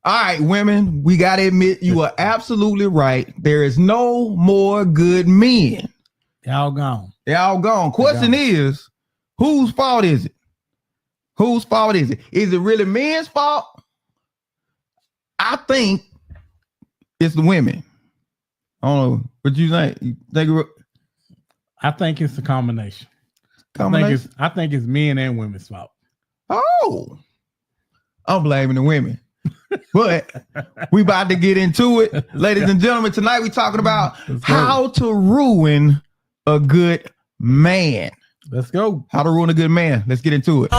All right, women, we got to admit you are absolutely right. There is no more good men. Y'all gone. Y'all gone. Question is, whose fault is it? Whose fault is it? Is it really men's fault? I think it's the women. I don't know. What you think? I think it's a combination. I think it's men and women's fault. Oh, I'm blaming the women. But we about to get into it. Ladies and gentlemen, tonight we talking about how to ruin a good man. Let's go. How to ruin a good man. Let's get into it.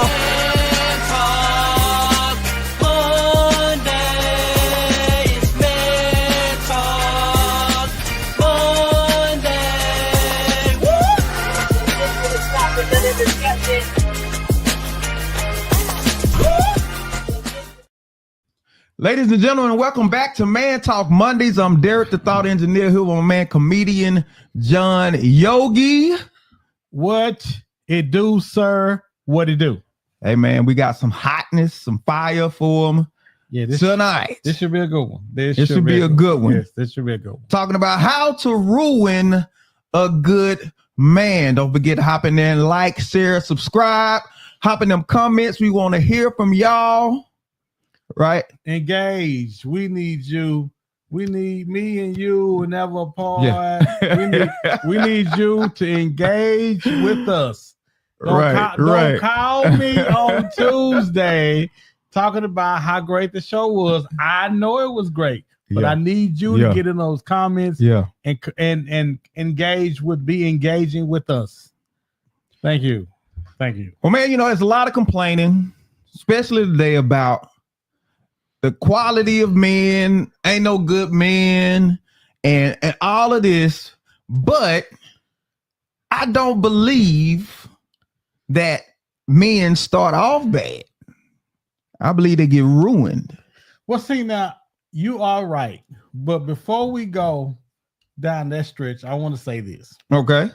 Ladies and gentlemen, welcome back to Man Talk Mondays. I'm Derek, the Thought Engineer, here with my man, comedian John Yogi. What it do, sir? What it do? Hey, man, we got some hotness, some fire for him tonight. This should be a good one. This should be a good one. Yes, this should be a good one. Talking about how to ruin a good man. Don't forget to hop in there and like, share, subscribe. Hop in them comments. We want to hear from y'all. Right, engage. We need you. We need me and you never apart. Yeah. we need you to engage with us. Don't call me on Tuesday talking about how great the show was. I know it was great, but I need you to get in those comments. And engage be engaging with us. Thank you. Well, man, there's a lot of complaining, especially today, about the quality of men, ain't no good men, and all of this. But I don't believe that men start off bad. I believe they get ruined. Well, see, now, you are right. But before we go down that stretch, I want to say this. Okay.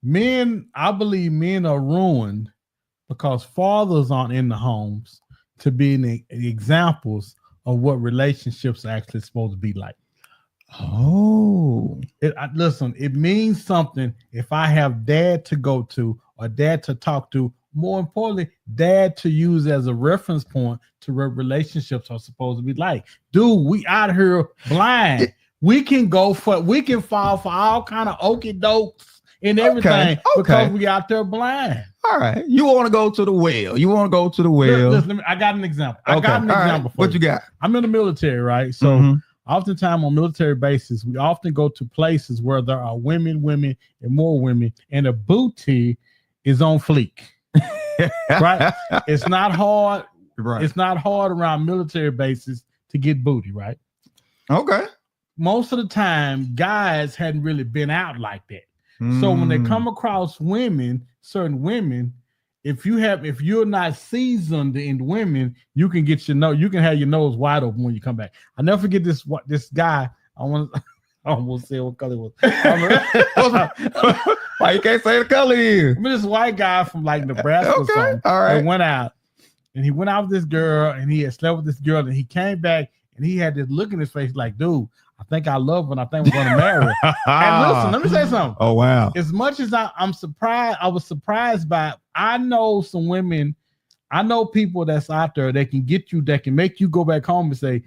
I believe men are ruined because fathers aren't in the homes to be examples of what relationships are actually supposed to be like. Oh, listen, it means something if I have dad to go to or dad to talk to. More importantly, dad to use as a reference point to what relationships are supposed to be like. Dude, we out here blind. We can fall for all kind of okie dokes and everything because we out there blind. All right. You want to go to the well. Listen, I got an example. What you got? I'm in the military, right? So oftentimes on military bases, we often go to places where there are women, and more women, and the booty is on fleek. Right? It's not hard. Right. It's not hard around military bases to get booty, right? Okay. Most of the time, guys hadn't really been out like that. So when they come across certain women, if you're not seasoned in women, you can have your nose wide open when you come back. I'll never forget this guy. I almost say what color it was. Why you can't say the color here? I mean, this white guy from like Nebraska or something. All right. Went out with this girl, and he had slept with this girl, and he came back and he had this look in his face like, dude, I think I love her and I think we're going to marry her. And listen, let me say something. Oh, wow. As much as I'm surprised, I was surprised by it. I know some women, I know people that's out there that can make you go back home and say,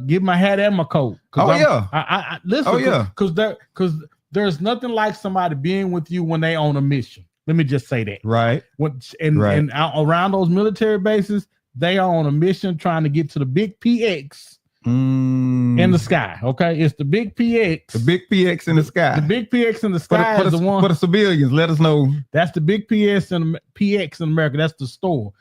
give my hat and my coat. Listen, because there's nothing like somebody being with you when they on a mission. Let me just say that. Right. And around those military bases, they are on a mission trying to get to the big PX. In the sky, okay? It's the big PX. The big PX in the sky. The big PX in the sky is the one. For the civilians, let us know. That's the big PX in America. That's the store.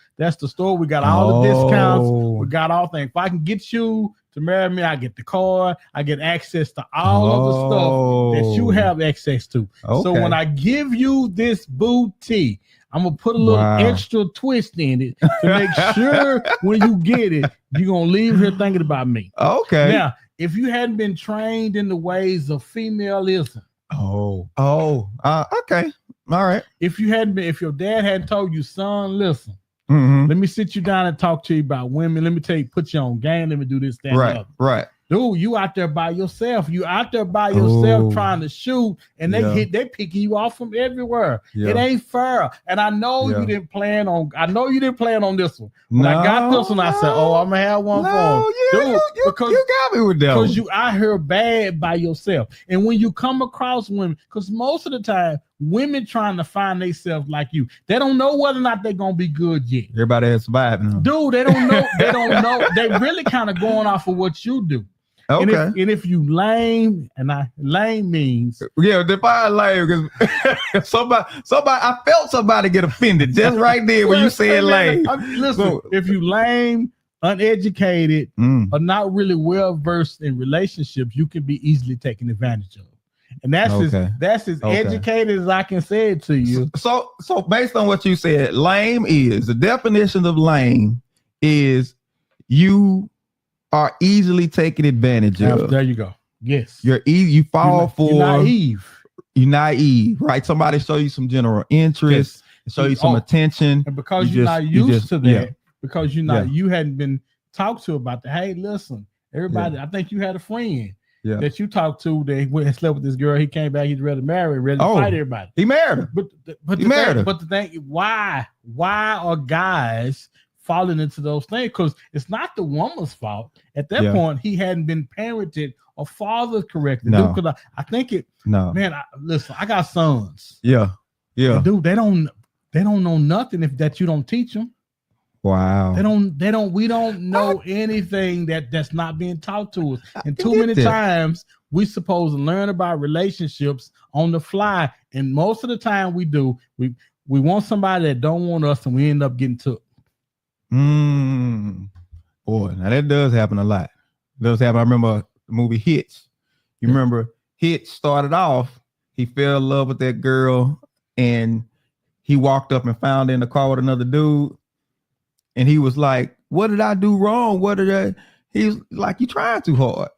We got all the discounts. We got all things. If I can get you to marry me, I get the card. I get access to all of the stuff that you have access to. Okay. So when I give you this booty, I'm going to put a little extra twist in it to make sure when you get it, you're going to leave here thinking about me. Okay. Now, if you hadn't been trained in the ways of femaleism. Okay. All right. If your dad hadn't told you, son, listen. Let me sit you down and talk to you about women. Let me tell you, put you on game. Let me do this, that, and the other. Right. Dude, you out there by yourself. You out there by yourself trying to shoot, and they picking you off from everywhere. It ain't fair. And I know you didn't plan on. I know you didn't plan on this one. When I got this one, I said, "Oh, I'm gonna have one for him." Dude, because you got me with that. Because you out here bad by yourself, and when you come across women, because most of the time, women trying to find themselves like you, they don't know whether or not they're gonna be good yet. Everybody has survived. Dude, they don't know. They don't know. They really kind of going off of what you do. Okay. And if you lame, lame means define lame, because somebody I felt somebody get offended just right there when you said lame. Listen, if you lame, uneducated, or not really well versed in relationships, you can be easily taken advantage of. And that's as educated as I can say it to you. So based on what you said, lame is the definition of lame is you are easily taken advantage of. There you go. Yes. You fall for naive. You're naive, right? Somebody show you some general interest, show you some attention. And because you're not used to that, because you hadn't been talked to about that. Hey, listen, everybody, I think you had a friend that you talked to that went and slept with this girl. He came back, he's ready to marry, ready to fight everybody. He married her. But the thing, why are guys falling into those things? Because it's not the woman's fault. At that point, he hadn't been parented or fathered correctly. No. Dude, I think it. No, man. Listen, I got sons. Yeah. And dude, they don't know nothing if that you don't teach them. Wow. We don't know anything that's not being taught to us. And too many times we supposed to learn about relationships on the fly. And most of the time we do. We want somebody that don't want us, and we end up getting took. Boy, now that does happen a lot. It does happen. I remember the movie Hits. You remember Hits started off, he fell in love with that girl, and he walked up and found her in the car with another dude. And he was like, "What did I do wrong? What did I?" He's like, "You trying too hard.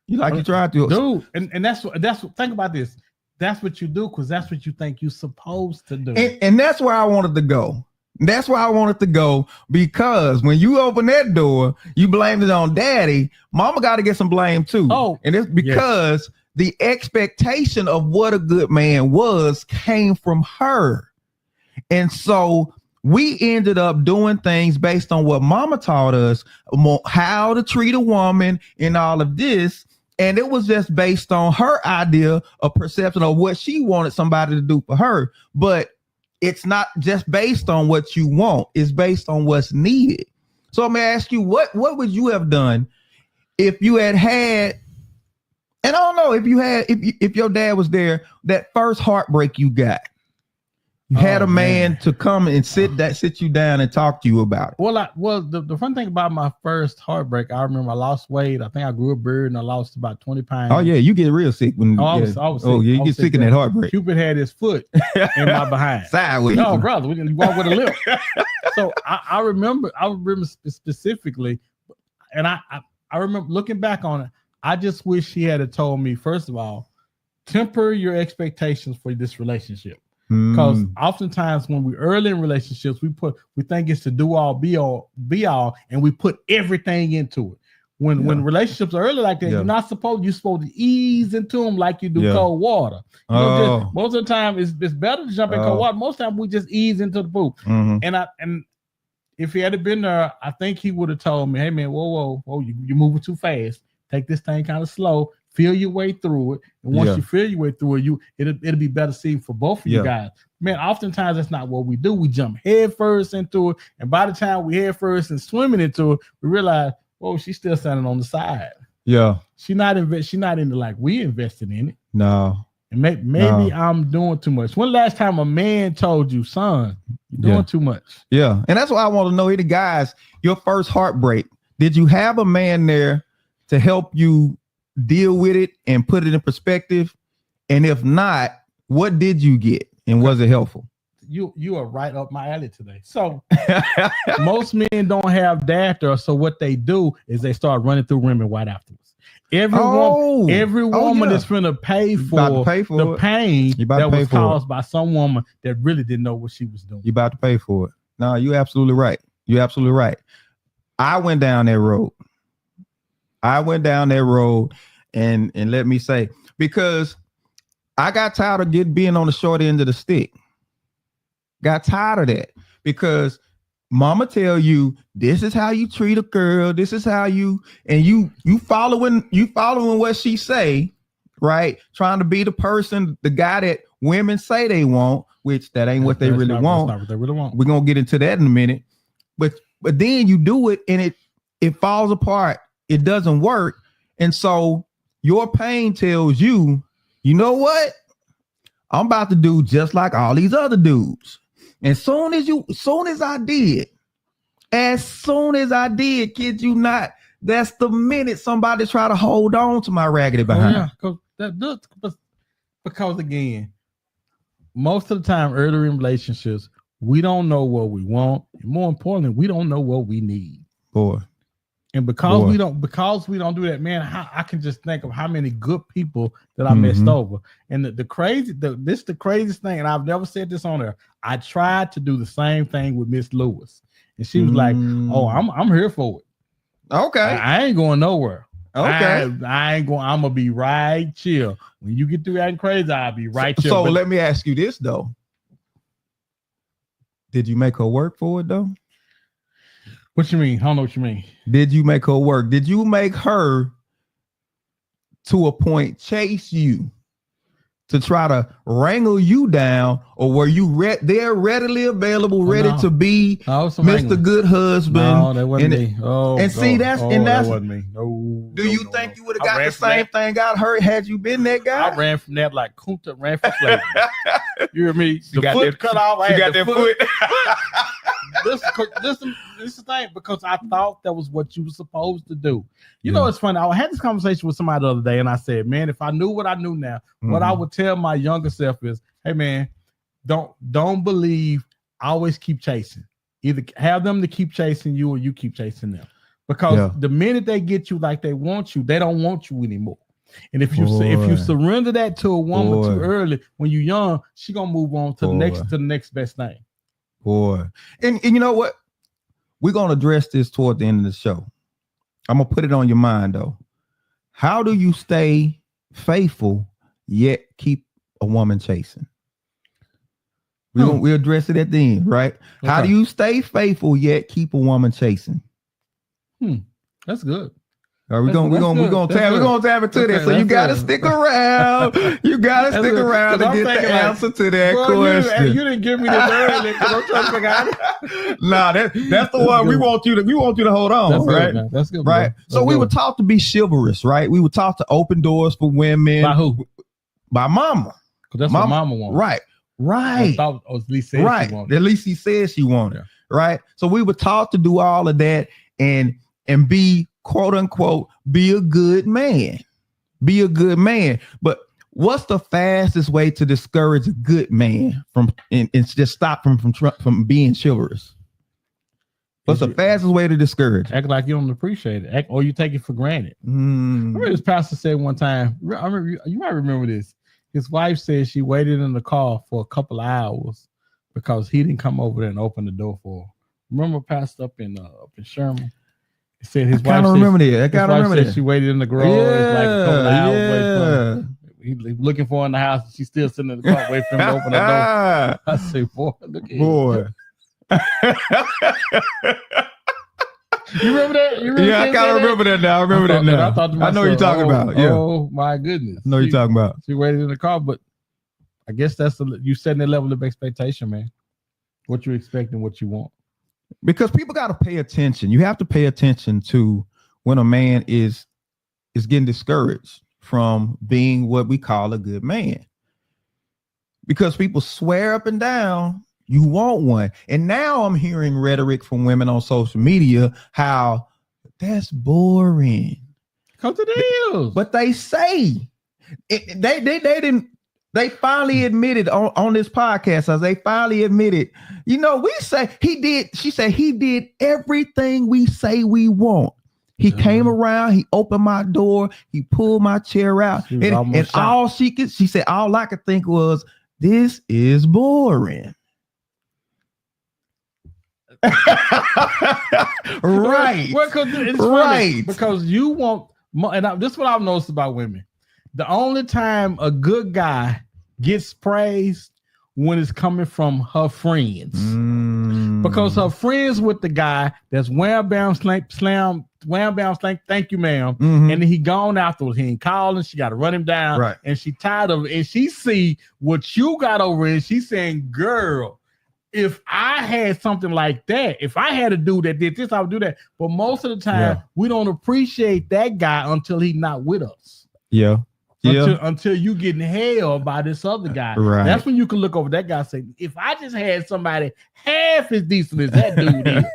You trying too hard." Dude, and that's what think about this. That's what you do because that's what you think you're supposed to do. And that's where I wanted to go. That's where I wanted to go, because when you open that door, you blamed it on daddy. Mama got to get some blame too. And it's because the expectation of what a good man was came from her. And so we ended up doing things based on what mama taught us, how to treat a woman and all of this. And it was just based on her idea of perception of what she wanted somebody to do for her. But it's not just based on what you want. It's based on what's needed. So I'm going to ask you, what would you have done if you had, and I don't know, if your dad was there, that first heartbreak you got, you had a man to come and sit you down and talk to you about it. Well, the fun thing about my first heartbreak, I remember I lost weight. I think I grew a beard and I lost about 20 pounds. Oh yeah, you get real sick when I was sick. You get sick in that heartbreak. Cupid had his foot in my behind. Sideways. No, brother, we didn't walk with a limp. So I remember specifically, and I remember looking back on it. I just wish he had told me, first of all, temper your expectations for this relationship. Because oftentimes when we're early in relationships, we think it's to do all, be all, and we put everything into it. When relationships are early like that, you're supposed to ease into them like you do cold water. Most of the time, it's better to jump in cold water. Most of the time, we just ease into the pool. And if he had been there, I think he would have told me, "Hey man, whoa, you're moving too fast. Take this thing kind of slow. Feel your way through it, and once you feel your way through it, it'll be better seen for both of you guys." Man, oftentimes that's not what we do. We jump head first into it, and by the time we head first and swimming into it, we realize, oh, she's still standing on the side. Yeah, she's not into like we invested in it. No, and maybe I'm doing too much. When last time a man told you, "Son, you're doing too much"? Yeah, and that's what I want to know. Here, the guys, your first heartbreak. Did you have a man there to help you deal with it and put it in perspective? And if not, what did you get, and was it helpful? You are right up my alley today. So most men don't have that, so what they do is they start running through women right afterwards. Every woman is going to pay for the pain that was caused by some woman that really didn't know what she was doing. You about to pay for it. No, you're absolutely right. You're absolutely right. I went down that road. And let me say, because I got tired of being on the short end of the stick. Got tired of that because mama tell you this is how you treat a girl. This is how you following what she say, right? Trying to be the person, the guy that women say they want, which that ain't what they really want. That's not what they really want. We're gonna get into that in a minute. But then you do it and it falls apart. It doesn't work. And so your pain tells you, you know what? I'm about to do just like all these other dudes. As soon as I did, kid you not, that's the minute somebody try to hold on to my raggedy behind. Because again, most of the time, earlier in relationships, we don't know what we want. And more importantly, we don't know what we need. Boy. And because we don't do that, man, I can just think of how many good people that I messed over. And the craziest thing, and I've never said this on there. I tried to do the same thing with Miss Lewis, and she was like, "Oh, I'm here for it. Okay, I ain't going nowhere. Okay, I ain't going. I'm gonna be right chill. When you get through acting crazy, I'll be right chill." So let me ask you this though: did you make her work for it though? What you mean? I don't know what you mean. Did you make her work? Did you make her to a point chase you to try to wrangle you down, or were you they're readily available, ready to be Mr. Good Husband? No, that wasn't me. That wasn't me. No. Do you think you would have got the same thing got hurt had you been that guy? I ran from that like Kunta ran from slavery. You hear me? You got foot cut off. You got that foot. Listen, this is the thing, because I thought that was what you were supposed to do. You know, it's funny. I had this conversation with somebody the other day, and I said, man, if I knew what I knew now, what I would tell my younger self is, hey, man, don't believe, always keep chasing. Either have them to keep chasing you or you keep chasing them. Because the minute they get you like they want you, they don't want you anymore. And if you surrender that to a woman too early when you're young, she gonna move on to the next best thing. Boy. And you know what? We're gonna address this toward the end of the show. I'm gonna put it on your mind though. How do you stay faithful yet keep a woman chasing? We'll address it at the end, right? Okay. How do you stay faithful yet keep a woman chasing? That's good. We're gonna tap into this. So you gotta stick around. You gotta stick around to get the answer to that question. You didn't give me this early because I'm trying to figure out. Nah, that's the one we want you to hold on. That's right? Good, that's good. Right. So we were taught to be chivalrous, right? We were taught to open doors for women. By who? By mama. Because that's what mama wants. Right. Right. At least said she wanted. At least he said she wanted. Right. So we were taught to do all of that and be, quote unquote, be a good man. Be a good man. But what's the fastest way to discourage a good man from and just stop from being chivalrous? What's the fastest way to discourage? Act like you don't appreciate it. Or you take it for granted. I remember this pastor said one time, you might remember this. His wife said she waited in the car for a couple of hours because he didn't come over there and open the door for her. Remember pastor up in Sherman? He said his wife remember that. I gotta remember that. She waited in the garage like a couple of hours waiting for him. He looking for her in the house. She's still sitting in the car waiting for him to open the door. I say, boy, look at boy. You remember that? I kind of remember that now. I remember that now. I know you're talking about. Yeah. Oh my goodness. I know you're talking about. She waited in the car, but I guess that's you setting that level of expectation, man. What you expect and what you want. Because people got to pay attention. You have to pay attention to when a man is getting discouraged from being what we call a good man. Because people swear up and down you want one. And now I'm hearing rhetoric from women on social media how that's boring. Because it is. But they say they finally admitted on this podcast, as they finally admitted, we say she said he did everything we say we want. He came around, he opened my door, he pulled my chair out. And all she said, all I could think was, this is boring. Right. Well, it's funny because you want, and this is what I've noticed about women. The only time a good guy gets praised when it's coming from her friends. Because her friends with the guy that's wham bam slam, thank you, ma'am. And then he gone afterwards. He ain't calling. She got to run him down. Right. And she tired of it. And she see what you got over it. She's saying, girl, if I had something like that, if I had a dude that did this, I would do that. But most of the time, we don't appreciate that guy until he's not with us. Yeah. Until you getting held by this other guy. Right. That's when you can look over that guy and say, if I just had somebody half as decent as that dude is,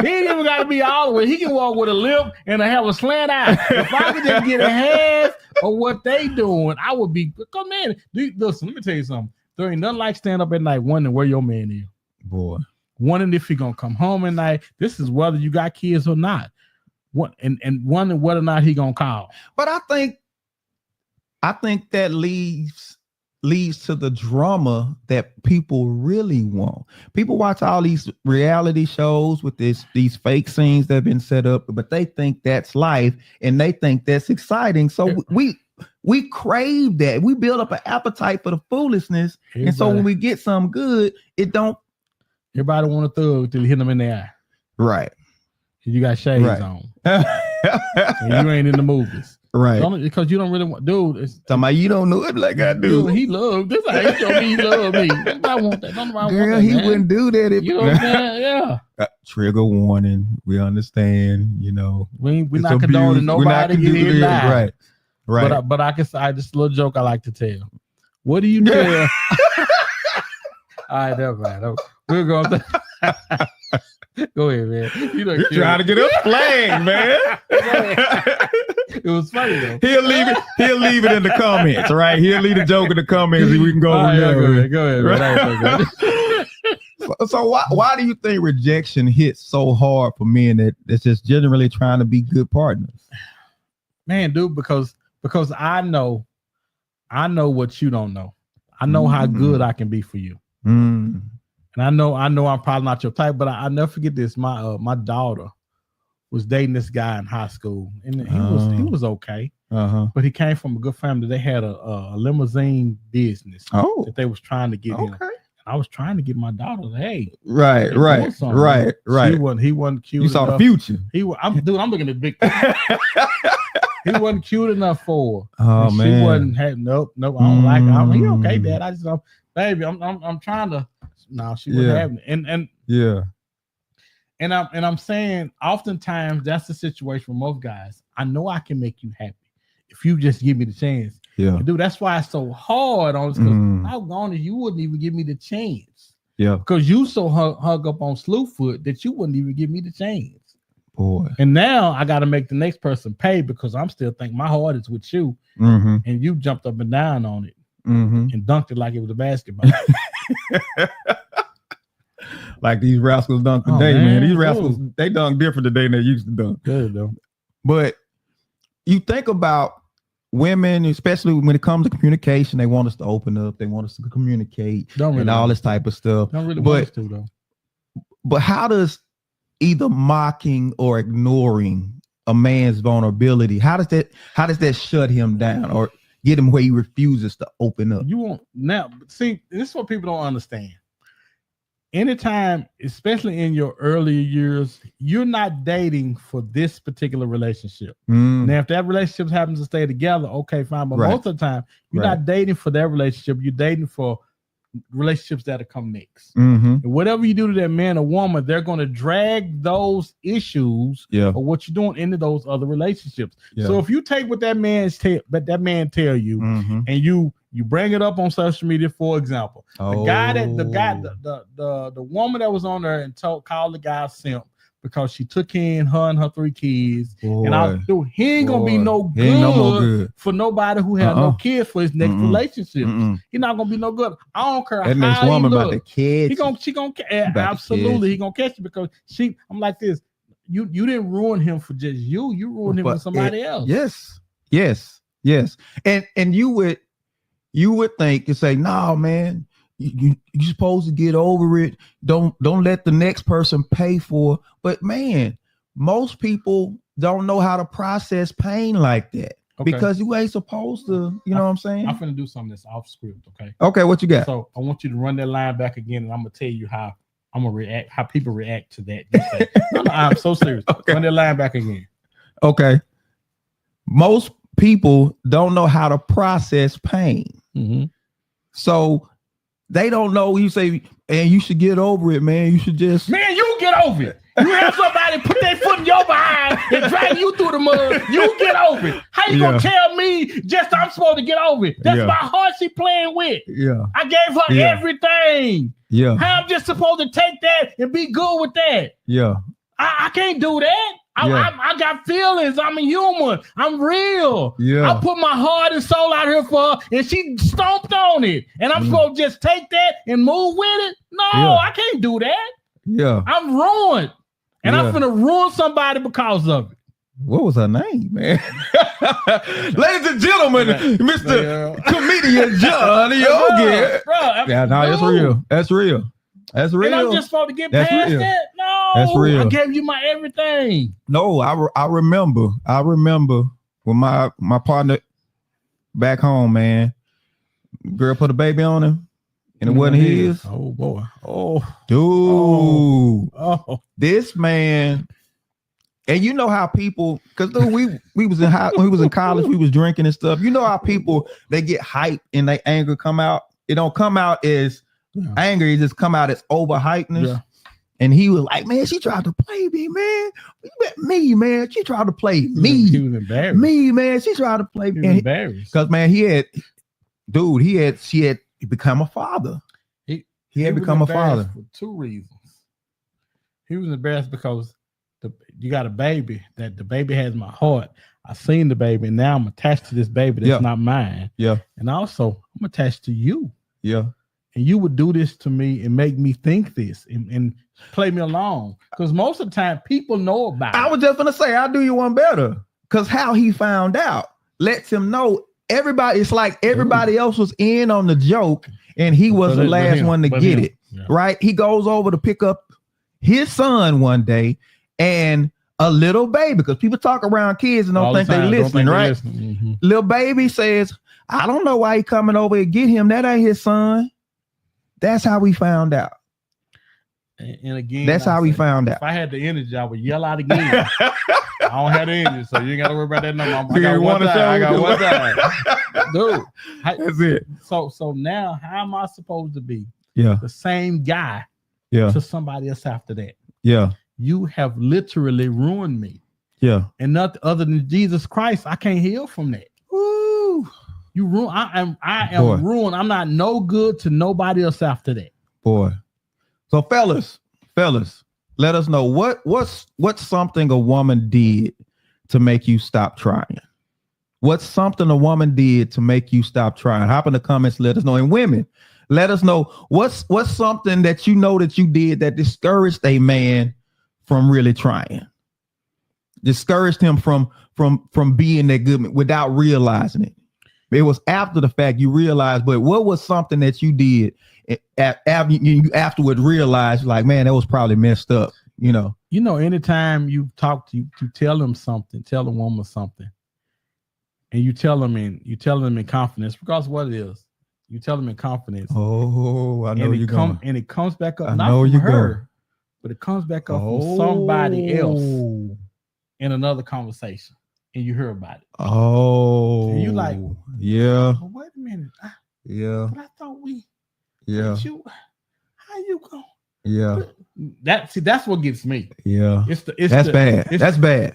he ain't even got to be all the way. He can walk with a limp and have a slant eye. If I could just get a half of what they doing, I would be, because man, listen, let me tell you something. There ain't nothing like stand up at night wondering where your man is. Boy. Wondering if he gonna come home at night. This is whether you got kids or not. And wondering whether or not he gonna call. But I think that leads to the drama that people really want. People watch all these reality shows with these fake scenes that have been set up, but they think that's life and they think that's exciting. So we crave that. We build up an appetite for the foolishness. And so when we get something good, it don't. Everybody want to thug till you hit them in the eye. Right. You got shades on. And you ain't in the movies. Right. Because you don't really want, dude. It's talking about you don't know it like I do. Dude, he loved this. How he showed me he loved me. I want that. Girl, he wouldn't do that. You know what I'm saying? Yeah. Trigger warning. We understand. You know, we're not condoning nobody. Right. But I can say this little joke I like to tell. What do you tell? All right, never mind. We're going to go ahead, man. You're trying to get us flagged, man. It was funny though. He'll leave it in the comments, right? He'll leave the joke in the comments and we can go from there. Go ahead. Right? So why do you think rejection hits so hard for men that's just generally trying to be good partners? Man, dude, because I know what you don't know. I know how good I can be for you. And I know I'm probably not your type, but I never forget this. My daughter was dating this guy in high school, and he was okay. But he came from a good family. They had a limousine business that they was trying to get in. I was trying to get my daughter. Hey, right. He wasn't cute. You saw the future. I'm looking at big. He wasn't cute enough for her. Oh and man, she wasn't had nope. I don't like her. I'm like, you okay, Dad? I just baby, I'm trying to. No, she wasn't having it. And I'm saying, oftentimes that's the situation for most guys. I know I can make you happy if you just give me the chance. Yeah, and dude, that's why it's so hard on us, because how gone is you wouldn't even give me the chance. Yeah, because you so hung up on Slewfoot that you wouldn't even give me the chance. Boy, and now I got to make the next person pay because I'm still thinking my heart is with you, and you jumped up and down on it and dunked it like it was a basketball. Like these rascals dunk today, man. These rascals, they dunk different today than they used to dunk. Good though. But you think about women, especially when it comes to communication, they want us to open up, they want us to communicate and all this type of stuff. Don't really want us to though. But how does either mocking or ignoring a man's vulnerability, how does that shut him down or get him where he refuses to open up? You won't now see, this is what people don't understand. Anytime, especially in your earlier years, you're not dating for this particular relationship. Now, if that relationship happens to stay together, okay, fine. But most of the time, you're not dating for that relationship. You're dating for relationships that'll come next. And whatever you do to that man or woman, they're going to drag those issues or what you're doing into those other relationships. So if you take what that man tell you, and you bring it up on social media, for example, the woman that was on there and called the guy a simp because she took in her and her 3 kids. He ain't gonna be no good for nobody who has no kids for his next relationship. He's not gonna be no good. I don't care that next woman about the kids. She gonna absolutely. He gonna catch it because I'm like this. You didn't ruin him for just you. You ruined him for somebody else. Yes. And you would think and say, no, man, you supposed to get over it. Don't let the next person pay for. But man, most people don't know how to process pain like that. Okay. Because you ain't supposed to, you know what I'm saying? I'm finna do something that's off script, okay? Okay, what you got? So I want you to run that line back again, and I'm gonna tell you how I'm gonna react, how people react to that. You say, no, I'm so serious. Okay. Run that line back again. Okay. Most people don't know how to process pain. Mm-hmm. So they don't know. You say, and you should get over it, man. You should just, man, you get over it. You have somebody put their foot in your behind and drag you through the mud. You get over it. How you gonna tell me just I'm supposed to get over it? That's my heart she playing with. Yeah. I gave her everything. Yeah. How I'm just supposed to take that and be good with that? Yeah. I can't do that. I got feelings. I'm a human. I'm real. Yeah. I put my heart and soul out here for her, and she stomped on it. And I'm supposed to just take that and move with it? No, I can't do that. Yeah. I'm ruined. And I'm finna ruin somebody because of it. What was her name, man? Ladies and gentlemen, Mr. Comedian Johnny Ogan. Yeah, no, that's real. That's real. That's real. And I'm just supposed to get past that? No. That's real. I gave you my everything. No, I remember with my partner back home, man. Girl put a baby on him. And it wasn't his. Oh boy. Oh, dude. Oh. This man. And you know how people, because we was in college, we was drinking and stuff. You know how people, they get hyped and they anger come out. It don't come out as anger. It just come out as overhypeness. Yeah. And he was like, man, she tried to play me, man. Me, man. She tried to play me. He was embarrassed. Me, man. She tried to play me. He was embarrassed. Because man, she had become a father. He had become a father for two reasons. He was embarrassed because you got a baby, that the baby has my heart. I seen the baby, and now I'm attached to this baby that's not mine. Yeah. And also, I'm attached to you. Yeah. And you would do this to me and make me think this and play me along. Because most of the time, people know about it. I was just gonna say, I'll do you one better. Because how he found out lets him know everybody. It's like everybody else was in on the joke, and he was the last one to get it. Yeah. Right? He goes over to pick up his son one day, and a little baby, because people talk around kids and don't think they listening, right? Mm-hmm. Little baby says, I don't know why he coming over and get him. That ain't his son. That's how we found out. And again, that's how we found out. If I had the energy, I would yell out again. I don't have the energy, so you ain't got to worry about that no more. I got one time. Dude. That's it. So now, how am I supposed to be the same guy to somebody else after that? Yeah. You have literally ruined me. Yeah. And nothing other than Jesus Christ, I can't heal from that. Woo. You ruin. I am ruined. I'm not no good to nobody else after that. Boy. So fellas, let us know what's something a woman did to make you stop trying. What's something a woman did to make you stop trying? Hop in the comments, let us know. And women, let us know what's something that you know that you did that discouraged a man from really trying. Discouraged him from being that good without realizing it. It was after the fact you realized, but what was something that you did you afterward realized, like, man, that was probably messed up, you know? You know, anytime you talk to tell them something, tell a woman something, and you tell them in confidence, regardless of what it is, you tell them in confidence. Oh, I know you're going. And it comes back up, not from her, but it comes back up from somebody else in another conversation, and you hear about it. Oh, and you like, yeah. Well, wait a minute. But I thought we. Yeah. How you go? Yeah. That's what gets me. Yeah. That's bad.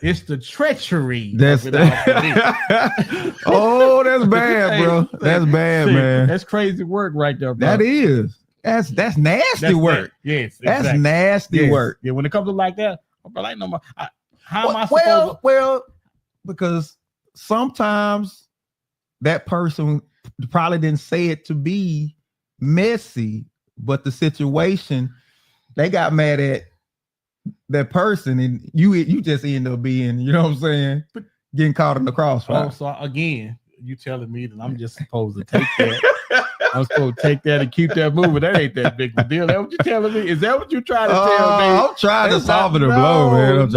It's the treachery. That's oh, that's bad, bro. That's bad, man. That's crazy work right there, bro. That is. That's nasty work. Yes. That's nasty work. Yeah, when it comes to like that, I'm like, no more. How am I supposed to? Well, because sometimes that person probably didn't say it to be messy, but the situation, they got mad at that person, and you just end up being, you know what I'm saying, getting caught in the crossfire. So again, you telling me that I'm just supposed to take that I'm supposed to take that and keep that moving. That ain't that big of a deal. Is that what you telling me? Is that what you trying to tell me? I'm trying to soften the blow, man.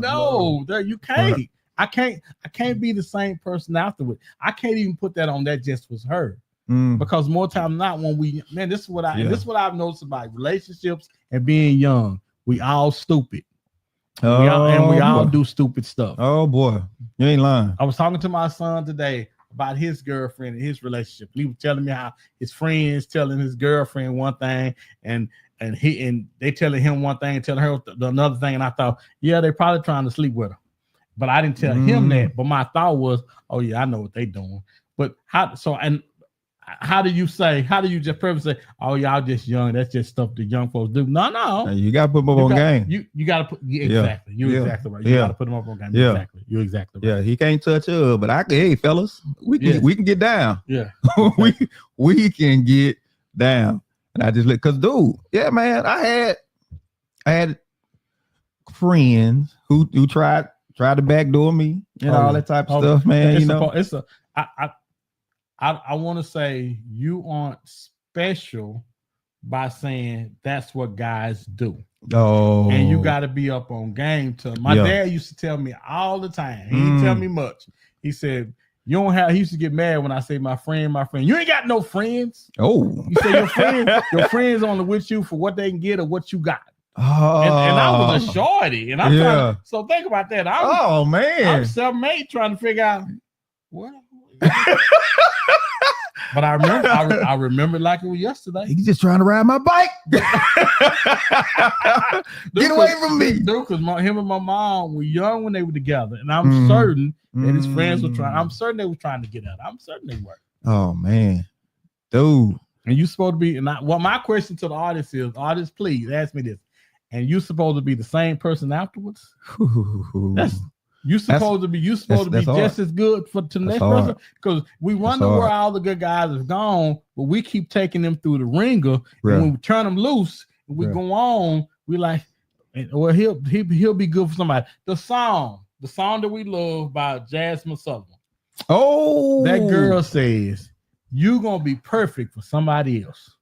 No, you can't. I can't be the same person afterward. I can't even put that on that just was her. Because more time than not, when this is what I've noticed about relationships and being young. We all stupid. We all do stupid stuff. Oh boy, you ain't lying. I was talking to my son today about his girlfriend and his relationship. He was telling me how his friends telling his girlfriend one thing and they telling him one thing and telling her another thing. And I thought, yeah, they probably trying to sleep with her. But I didn't tell him that. But my thought was, oh yeah, I know what they doing. But how do you just purposely say, oh, y'all just young? That's just stuff the young folks do. No. You got to put them up on game. You got to put exactly. You're exactly right. You got to put them up on game. Yeah. Exactly. You're exactly right. Yeah, he can't touch her, but hey, fellas, we can get down. Yeah, we can get down. And I just because, dude, yeah, man, I had friends who tried to backdoor me and all that type of stuff, man. I want to say you aren't special by saying that's what guys do. Oh, and you got to be up on game. My dad used to tell me all the time. He didn't tell me much. He said, "You don't have." He used to get mad when I say my friend. You ain't got no friends. Oh, you say your friends only with you for what they can get or what you got. Oh, and I was a shorty, and I'm trying. So think about that. I'm 7'8", trying to figure out what. But I remember like it was yesterday. He's just trying to ride my bike. Get away from me. Dude, because him and my mom were young when they were together. And I'm certain that his friends were trying. I'm certain they were trying to get out. I'm certain they were. Oh, man. Dude. And you supposed to be, my question to the artist, please ask me this. And you supposed to be the same person afterwards? You supposed to be just as good to the next person, because we wonder where all the good guys have gone, but we keep taking them through the ringer. And when we turn them loose, and we go on, we like, well, he'll be good for somebody. The song that we love by Jasmine Sullivan. Oh, that girl says you gonna be perfect for somebody else.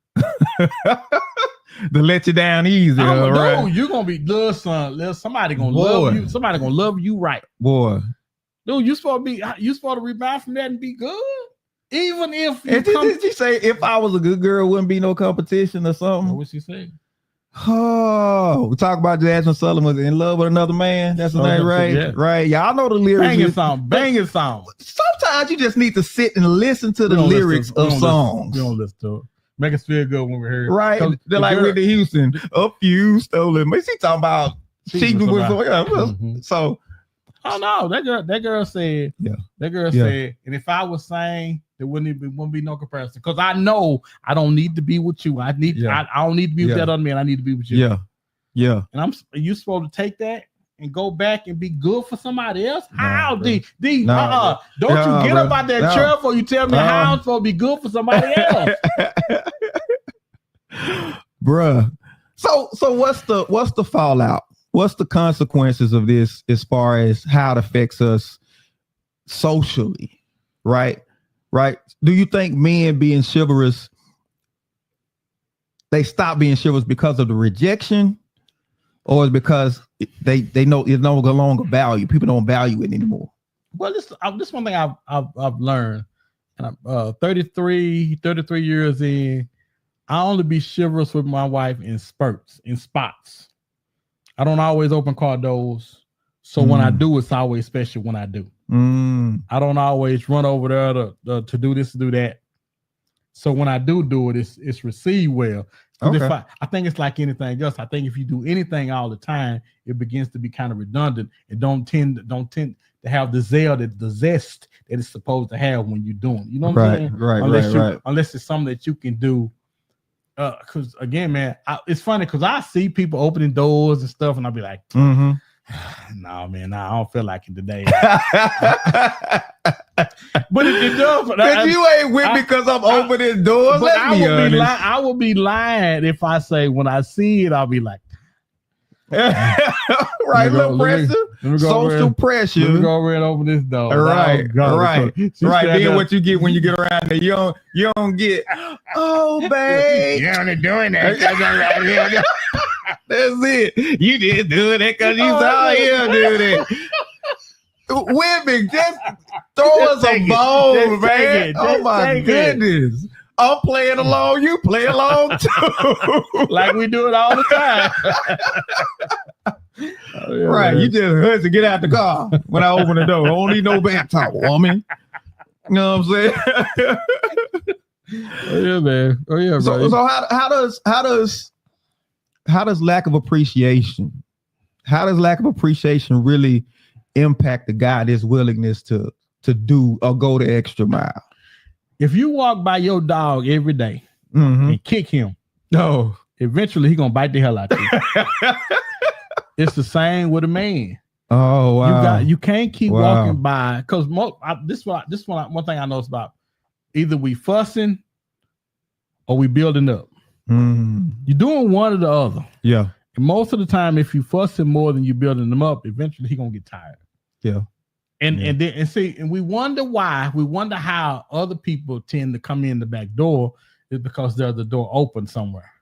To let you down easy. Right? Dude, you're gonna be somebody gonna love you. Somebody gonna love you right. Boy. Dude, you supposed to rebound from that and be good. Even if did you say if I was a good girl, wouldn't be no competition or something? What she say? Oh, we talk about Jasmine Sullivan was in love with another man. That's the name, right? Yeah. Right. Y'all know the lyrics. Banging song. Sometimes you just need to sit and listen to the lyrics of songs. You don't listen to it. Make us feel good when we're here. Right. They're like Whitney Houston. Up you stolen. But she talking about cheating with so. Oh no, that girl said. Yeah. That girl said, and if I was saying there wouldn't be no comparison. Because I know I don't need to be with you. I don't need to be with that other man. I need to be with you. Yeah. Yeah. And you supposed to take that and go back and be good for somebody else? How? Don't you get up out that chair before you tell me how I'm supposed to be good for somebody else. Bruh. So what's the fallout? What's the consequences of this as far as how it affects us socially? Right? Do you think men being chivalrous, they stop being chivalrous because of the rejection? Or is because they know it's no longer value. People don't value it anymore. Well, this one thing I've learned, and I'm 33 years in. I only be chivalrous with my wife in spurts, in spots. I don't always open car doors, so when I do, it's always special. When I do, I don't always run over there to do this, to do that. So when I do it, it's received well. Okay. I think it's like anything else. I think if you do anything all the time, it begins to be kind of redundant. It don't tend to have the zest that it's supposed to have when you're doing. You know what I'm saying? Right. Unless it's something that you can do. Because again, man, it's funny because I see people opening doors and stuff, and I'll be like, no, man, I don't feel like it today. But it does. But you ain't with me because I'm opening doors. But I will be lying if I say when I see it, I'll be like, Right, little pressure. Social pressure. Let me go over and open this door. Right, right. Then what you get when you get around there, you don't get, oh, babe. You're only doing that because I'm right here. That's it. You just doing that because you saw him do that. Women, just throw us a bone, man. Oh, my goodness. I'm playing along. You play along, too. Like we do it all the time. Right. Man. You just hurt to get out the car when I open the door. I don't need no back talk, woman. You know what I'm saying? Oh, yeah, man. Oh, yeah, bro. So how does lack of appreciation really impact the guy, his willingness to do or go the extra mile? If you walk by your dog every day and kick him, eventually he's gonna bite the hell out of you. It's the same with a man. Oh wow! You can't keep walking by because this one thing I noticed about either we fussing or we building up. You're doing one or the other. Yeah. And most of the time, if you fussing more than you building them up, eventually he's gonna get tired. Yeah. And we wonder why. We wonder how other people tend to come in the back door is because there's the door open somewhere.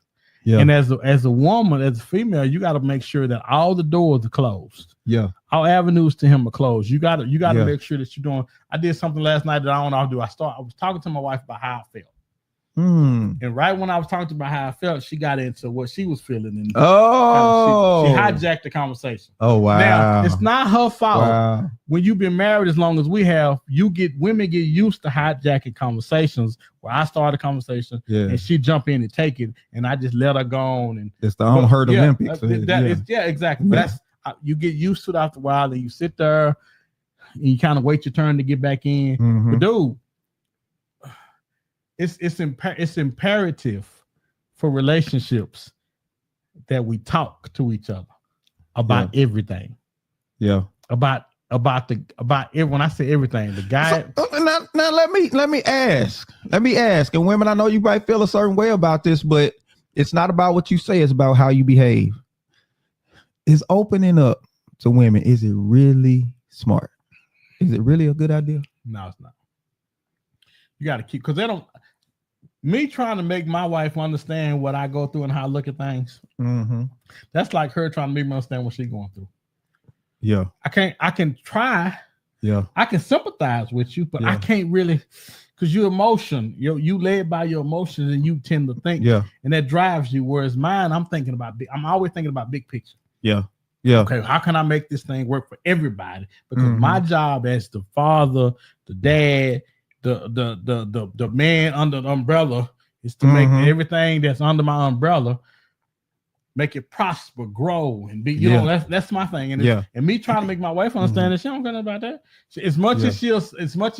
Yeah. And as a woman, as a female, you got to make sure that all the doors are closed. Yeah. All avenues to him are closed. You got to make sure that you're doing. I did something last night that I don't know how to do. I was talking to my wife about how I felt. And right when I was talking to her about how I felt, she got into what she was feeling. And she hijacked the conversation. Oh, wow. Now, it's not her fault. Wow. When you've been married as long as we have, women get used to hijacking conversations where I start a conversation and she jump in and take it, and I just let her go on. And it's the unheard Olympics. Exactly. But you get used to it after a while, and you sit there and you kind of wait your turn to get back in. But dude, it's imperative for relationships that we talk to each other about everything. Yeah. About when I say everything, the guy. So, now let me ask, and women, I know you might feel a certain way about this, but it's not about what you say; it's about how you behave. Is opening up to women, is it really smart? Is it really a good idea? No, it's not. You got to keep, because they don't. Me trying to make my wife understand what I go through and how I look at things. That's like her trying to make me understand what she's going through. Yeah. I can try. Yeah. I can sympathize with you, but I can't really, because you led by your emotions and you tend to think. Yeah. And that drives you. Whereas mine, I'm always thinking about big picture. Yeah. Yeah. Okay, how can I make this thing work for everybody? Because my job as the father, the dad, the man under the umbrella is to make everything that's under my umbrella, make it prosper, grow, and be, you know, that's my thing. And and me trying to make my wife understand that she don't care about that. As much as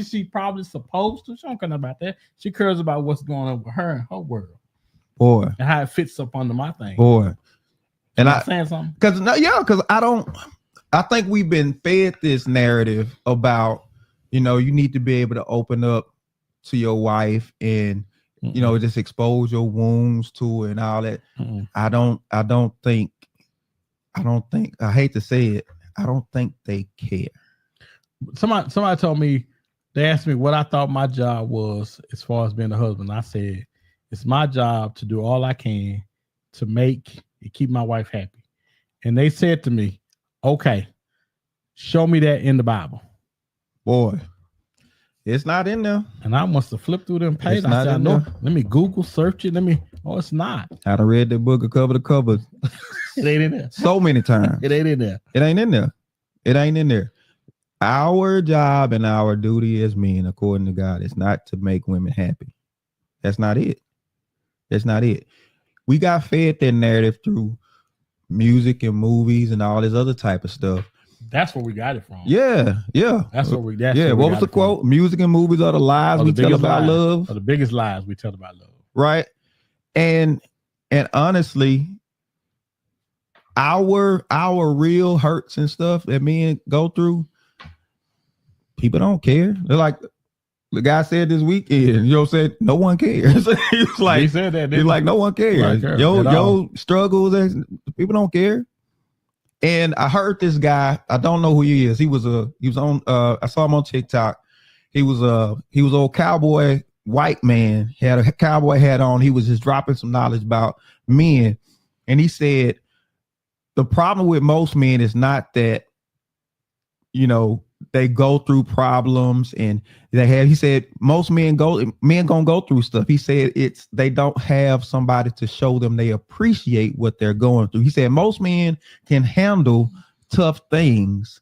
she probably supposed to, she don't care about that. She cares about what's going on with her and her world. Boy. And how it fits up under my thing. Boy. And I'm saying something. Because I think we've been fed this narrative about, you know, you need to be able to open up to your wife and, you know, just expose your wounds to her and all that. I hate to say it, I don't think they care. Somebody told me, they asked me what I thought my job was as far as being a husband. I said, it's my job to do all I can to make and keep my wife happy. And they said to me, okay, show me that in the Bible. Boy, it's not in there. And I must have flipped through them pages. I said, no, let me Google search it. It's not. I done read that book cover to cover. It ain't in there. So many times. It ain't in there. It ain't in there. It ain't in there. Our job and our duty as men, according to God, is not to make women happy. That's not it. That's not it. We got fed that narrative through music and movies and all this other type of stuff. That's where we got it from. Yeah. That's where we. What was the quote? Music and movies are the lies we tell about love. Are the biggest lies we tell about love. Right. And honestly, our real hurts and stuff that men go through, people don't care. They're like, the guy said this weekend, said no one cares. He's like, he said that. He's like, no one cares. Your struggles, people don't care. And I heard this guy, I don't know who he is. He was on I saw him on TikTok. He was old cowboy white man. He had a cowboy hat on. He was just dropping some knowledge about men. And he said the problem with most men is not that, they go through problems and he said most men gonna go through stuff. He said they don't have somebody to show them they appreciate what they're going through. He said most men can handle tough things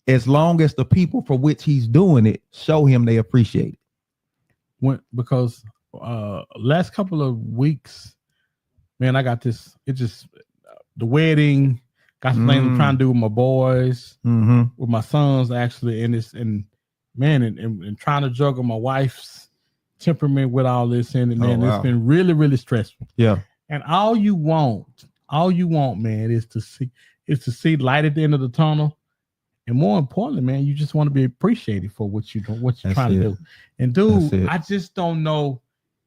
as long as the people for which he's doing it show him they appreciate it. Because last couple of weeks, man, I got this. It just the wedding. Got some things I'm trying to do with my boys, with my sons, actually, and trying to juggle my wife's temperament with all this, and it's been really, really stressful. Yeah. And all you want, man, is to see light at the end of the tunnel, and more importantly, man, you just want to be appreciated for what you're trying to do. And dude, I just don't know.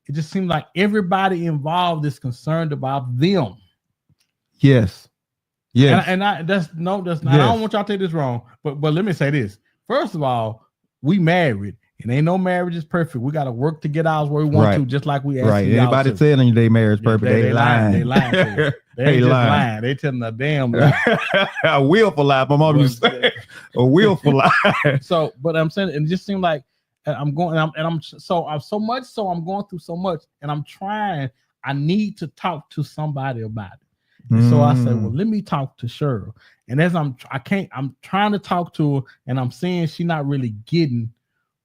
It just seems like everybody involved is concerned about them. Yes. Yeah, and that's not. Yes. I don't want y'all to take this wrong, but let me say this. First of all, we married, and ain't no marriage is perfect. We got to work to get ours where we want to, just like we asked. Right. Anybody telling you they marriage perfect, they lying. They lying. They just lying. They telling a damn lie. A willful lie. My mom used to say a willful lie. So, but I'm saying, it just seems like I'm going, and I'm so much. So I'm going through so much, and I'm trying. I need to talk to somebody about it. And so I said, well, let me talk to Cheryl. And as I'm trying to talk to her, and I'm seeing she's not really getting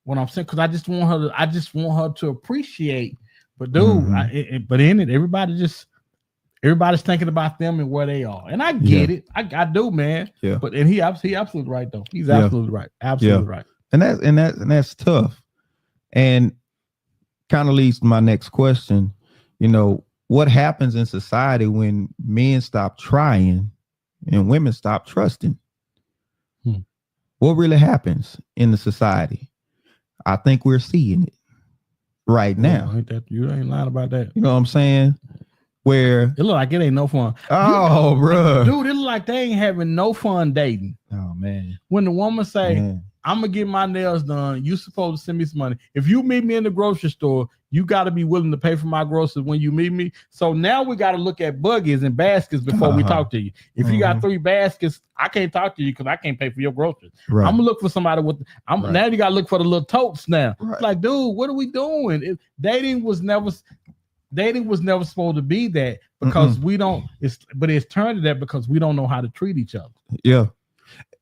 what I'm saying, because I just want her to appreciate. But dude, but in it, everybody's thinking about them and where they are. And I get it. I do, man. Yeah. But he absolutely right though. He's absolutely right. Absolutely right. And that's tough. And kind of leads to my next question. What happens in society when men stop trying and women stop trusting? What really happens in the society? I think we're seeing it right now. You ain't lying about that. You know what I'm saying? Where it look like it ain't no fun. Oh, bro. Dude, it look like they ain't having no fun dating. Oh, man. When the woman say, I'm going to get my nails done, you supposed to send me some money. If you meet me in the grocery store, you got to be willing to pay for my groceries when you meet me. So now we got to look at buggies and baskets before we talk to you. If you got 3 baskets, I can't talk to you because I can't pay for your groceries. Right. I'm going to look for somebody with, now you got to look for the little totes now. Right. Like, dude, what are we doing? Dating was never supposed to be that because we don't, but it's turned to that because we don't know how to treat each other. Yeah.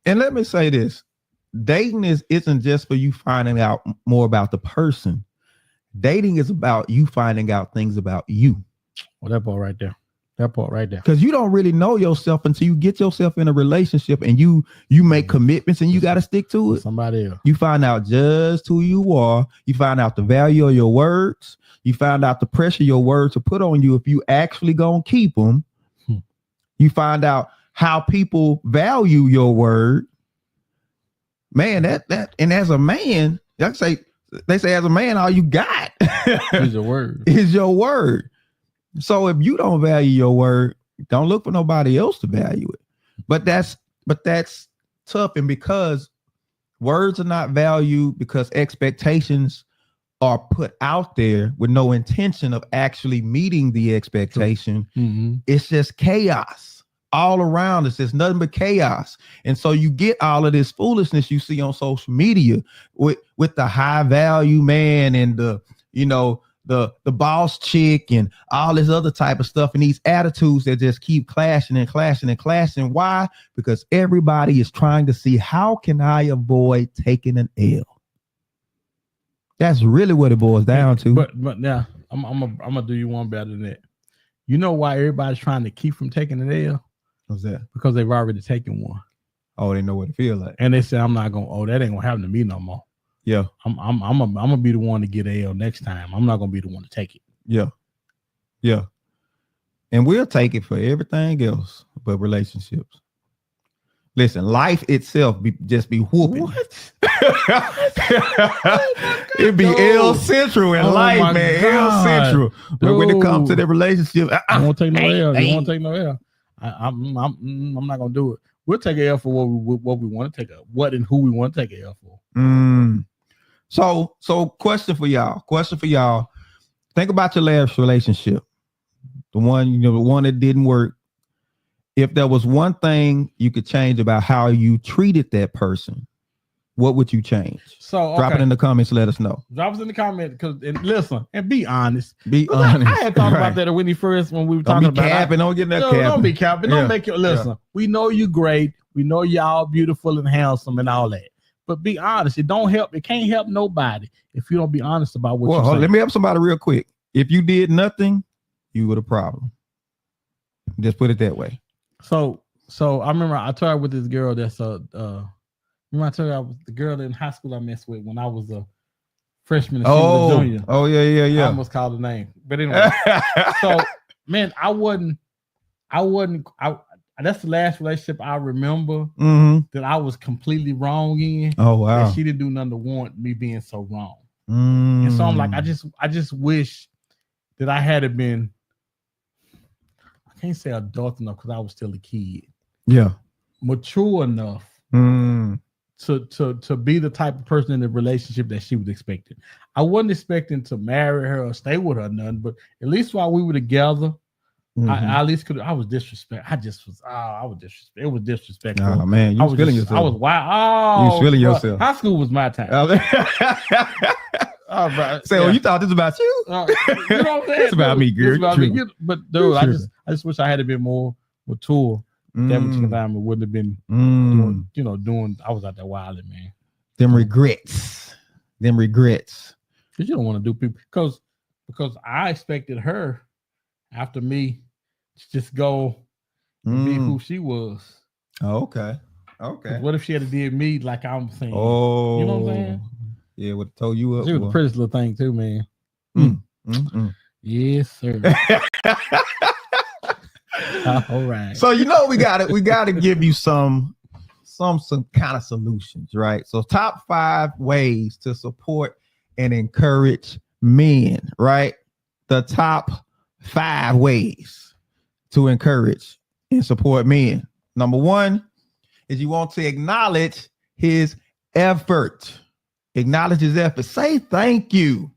And let me say this. Dating isn't just for you finding out more about the person. Dating is about you finding out things about you. Well, that part right there. Because you don't really know yourself until you get yourself in a relationship and you make commitments and you got to stick to it. Somebody else. You find out just who you are. You find out the value of your words. You find out the pressure your words will put on you if you actually gonna keep them. You find out how people value your word. Man, that and as a man, they say as a man, all you got is your word. Is your word. So if you don't value your word, don't look for nobody else to value it. But that's tough, and because words are not valued, because expectations are put out there with no intention of actually meeting the expectation, it's just chaos. All around us, there's nothing but chaos. And so you get all of this foolishness you see on social media with the high value man and the boss chick and all this other type of stuff, and these attitudes that just keep clashing and clashing and clashing. Why? Because everybody is trying to see, how can I avoid taking an L? That's really what it boils down to. But now I'm gonna do you one better than that. You know why everybody's trying to keep from taking an L? What's that? Because they've already taken one. Oh, they know what it feels like. And they say, I'm not gonna. Oh, that ain't gonna happen to me no more. Yeah. I'm gonna be the one to get an L next time. I'm not gonna be the one to take it. Yeah. Yeah. And we'll take it for everything else but relationships. Listen, life itself just be whooping. What? It'd be L Central in life, man. God. L Central. But when it comes to the relationship, I won't take no L. You won't take no L. I'm not gonna do it. we'll take an L for what we want to take what and who we want to take an L for. So question for y'all. Think about your last relationship. The one that didn't work. If there was one thing you could change about how you treated that person, what would you change? So drop it in the comments. Let us know. Drop us in the comments and listen and be honest. Be honest. I had thought about that when we were talking about capping. Don't get that capping. Don't be capping. Don't make it. Listen, we know you great. We know y'all beautiful and handsome and all that. But be honest. It don't help. It can't help nobody if you don't be honest about what you're saying. Let me help somebody real quick. If you did nothing, you were the problem. Just put it that way. So I remember I told her with this girl that's remember I told you I was the girl in high school I messed with when I was a freshman and she was a junior. Oh, yeah. I almost called her name. But anyway. So man, that's the last relationship I remember that I was completely wrong in. Oh wow. And she didn't do nothing to warrant me being so wrong. And so I'm like, I just wish that I had been, I can't say adult enough because I was still a kid. Yeah. Mature enough to be the type of person in the relationship that she was expecting. I wasn't expecting to marry her or stay with her or nothing, but at least while we were together, I at least could. I was disrespectful. I was disrespectful. It was disrespectful. Oh man, you was feeling yourself. I was wild. Oh, you was feeling yourself. High school was my time. You thought this about you? You know what I'm saying? It's about me, girl. But dude, I just wish I had been more mature. That much time it wouldn't have been doing. I was out there wilding, man. Them regrets. Because you don't want to do people because I expected her after me to just go and be who she was. Oh, okay. What if she had did me like I'm saying? Oh, you know what I'm saying? Yeah, would have told you up. She was the prettiest little thing too, man. Yes, sir. All right. So we gotta give you some kind of solutions, right? So top 5 ways to support and encourage men, right? The top 5 ways to encourage and support men. Number 1 is you want to acknowledge his effort. Acknowledge his effort. Say thank you.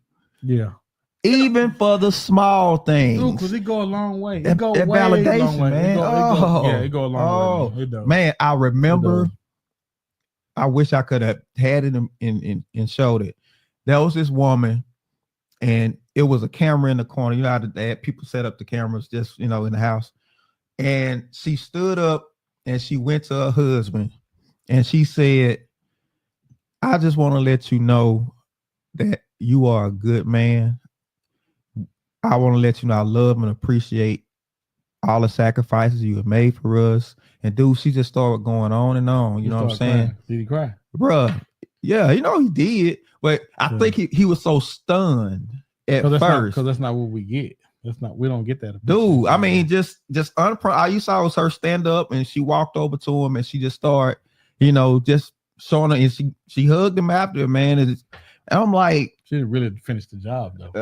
Yeah. Even for the small things. Because it go a long way. It go way validation, long way. Man. It go a long way. Man. Man, I remember. I wish I could have had it and showed it. There was this woman, and it was a camera in the corner. You know how that people set up the cameras just in the house. And she stood up and she went to her husband and she said, I just want to let you know that you are a good man. I want to let you know I love and appreciate all the sacrifices you have made for us. And dude, she just started going on and on. You know what I'm saying? Crying. Did he cry? Bruh. Yeah, he did. But I think he was so stunned at first. Because that's not what we get. We don't get that. Dude, I mean, all you saw was her stand up and she walked over to him and she just started, just showing her, and she hugged him after, man. And I'm like, she didn't really finish the job though.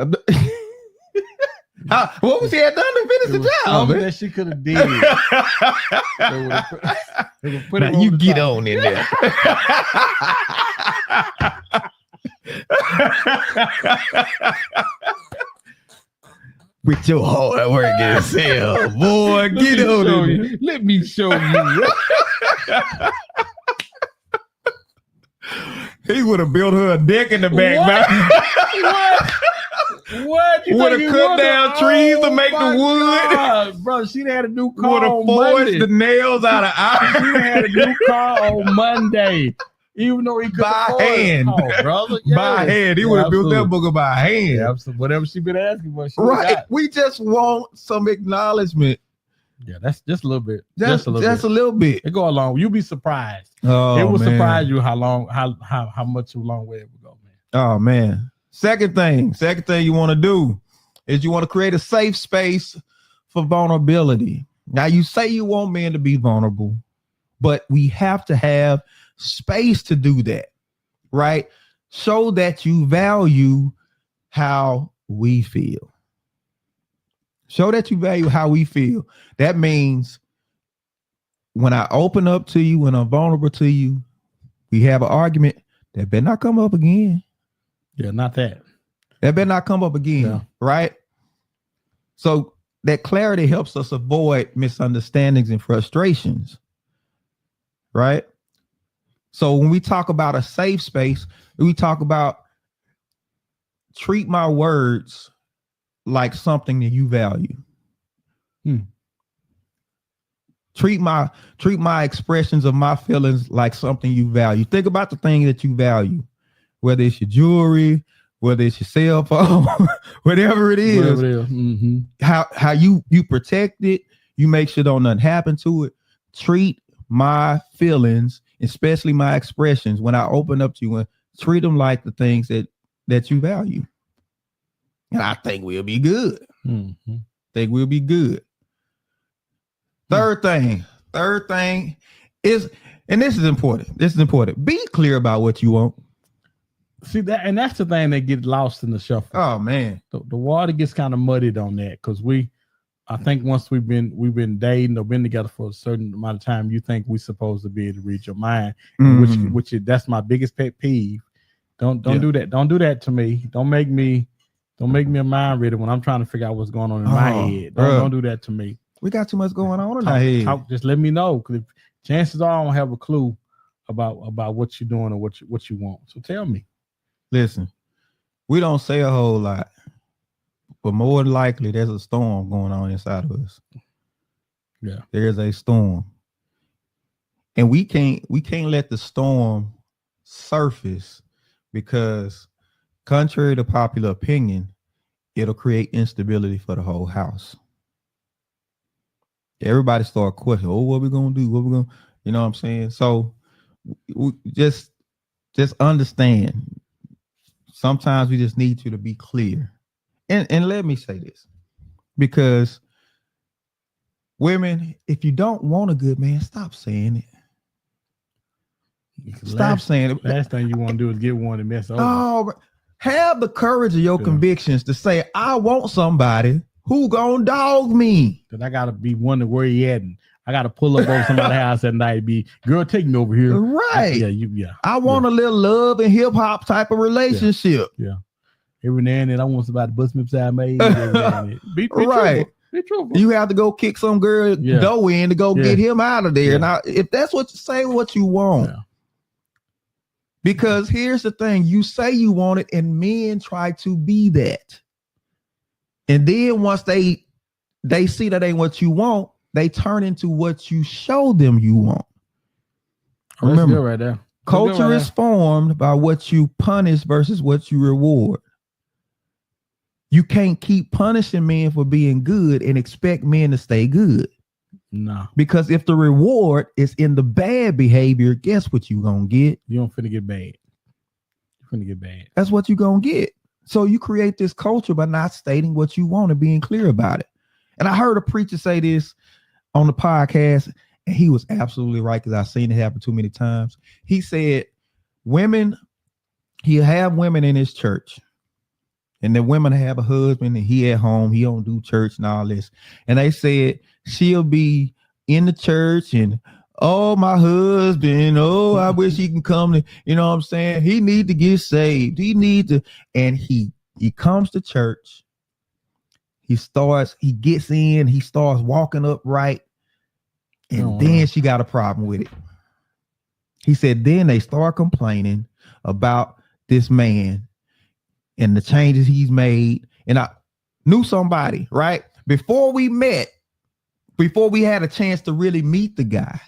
What was she had done to finish the job? That she could have did. Now you get on in there. With your hard work as hell, boy, get on in there. Let me show you. He would have built her a deck in the back. What? Would have cut down trees to make the wood. God, bro, she had a new car. Would have forged the nails out of iron. She had a new car on Monday. Even though he could by hand, brother. Yes. By hand. He would have built that booger by hand. Yeah, whatever she been asking for. Right. We just want some acknowledgement. Yeah, that's just a little bit. Just a little bit. It go along. You'll be surprised. Oh, it will surprise you how much a long way it will go, man. Oh man. Second thing you want to do is you want to create a safe space for vulnerability. Now you say you want men to be vulnerable, but we have to have space to do that, right? So that you value how we feel. Show that you value how we feel. That means when I open up to you, when I'm vulnerable to you, we have an argument that better not come up again. Yeah, not that. That better not come up again, right? So that clarity helps us avoid misunderstandings and frustrations, right? So when we talk about a safe space, we talk about treat my words like something that you value. Treat my expressions of my feelings like something you value. Think about the thing that you value, whether it's your jewelry, whether it's your cell phone, whatever it is. Mm-hmm. How you protect it, you make sure don't nothing happen to it. Treat my feelings, especially my expressions, when I open up to you, and treat them like the things that you value. And I think we'll be good. Mm-hmm. Think we'll be good. Third thing is, and this is important. Be clear about what you want. See that, and that's the thing that gets lost in the shuffle. Oh man, the water gets kind of muddied on that because I think once we've been dating or been together for a certain amount of time, you think we're supposed to be able to read your mind, which that's my biggest pet peeve. Don't do that. Don't do that to me. Don't make me a mind reader when I'm trying to figure out what's going on in my head. Don't do that to me. We got too much going on in our head. Just let me know, because chances are I don't have a clue about what you're doing or what you want. So tell me. Listen, we don't say a whole lot, but more than likely there's a storm going on inside of us. Yeah, there's a storm, and we can't let the storm surface, because contrary to popular opinion, it'll create instability for the whole house. Everybody start questioning, oh, what we gonna do? What we gonna, you know what I'm saying? So we just understand. Sometimes we just need you to be clear. And let me say this, because women, if you don't want a good man, stop saying it. Stop saying it. Last thing you want to do is get one and mess over. Oh, have the courage of your convictions to say, I want somebody who gonna dog me. Because I gotta be wondering where he at, and I gotta pull up over somebody's house at night and be, girl, take me over here. Right. Yeah. I want a little love and hip hop type of relationship. Yeah. Every now and then I want somebody to bust me upside my head. Be right. Be truthful. You have to go kick some girl dough in to go get him out of there. Yeah. Now, if that's what you say, what you want. Yeah. Because here's the thing, you say you want it, and men try to be that. And then once they see that ain't what you want, they turn into what you show them you want. Remember, right there. Culture is formed by what you punish versus what you reward. You can't keep punishing men for being good and expect men to stay good. No. Because if the reward is in the bad behavior, guess what you gonna get? You don't finna get bad. You're finna get bad. That's what you gonna get. So you create this culture by not stating what you want and being clear about it. And I heard a preacher say this on the podcast, and he was absolutely right, because I've seen it happen too many times. He said, he'll have women in his church, and the women have a husband, and he at home, he don't do church and all this. And they said she'll be in the church and, oh, my husband, oh, I wish he can come to, you know what I'm saying? He need to get saved. And he comes to church. He gets in, he starts walking upright, and then she got a problem with it. He said, then they start complaining about this man and the changes he's made. And I knew somebody, right? Before we had a chance to really meet the guy,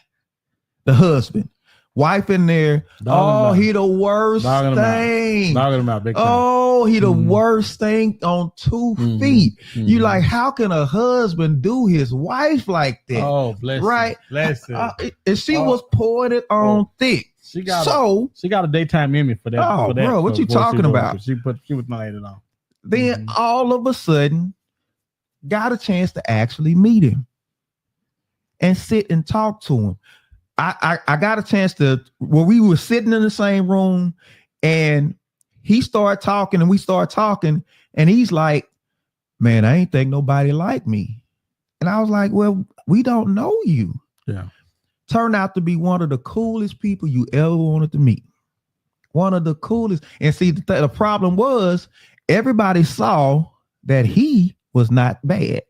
the husband, wife in there. He the worst thing. Dogging him out big time. Oh, he the worst thing on 2 feet. You like, how can a husband do his wife like that? Oh, bless right? Him. Bless him. And she was pouring it on thick. She got a daytime Emmy for that. Oh, bro, what you talking about? She was not it on. Then all of a sudden, got a chance to actually meet him and sit and talk to him. I got a chance to, where we were sitting in the same room, and he started talking and we started talking, and he's like, man, I ain't think nobody like me. And I was like, well, we don't know you. Yeah. turned out to be one of the coolest people you ever wanted to meet. One of the coolest. And see, the problem was everybody saw that he was not bad.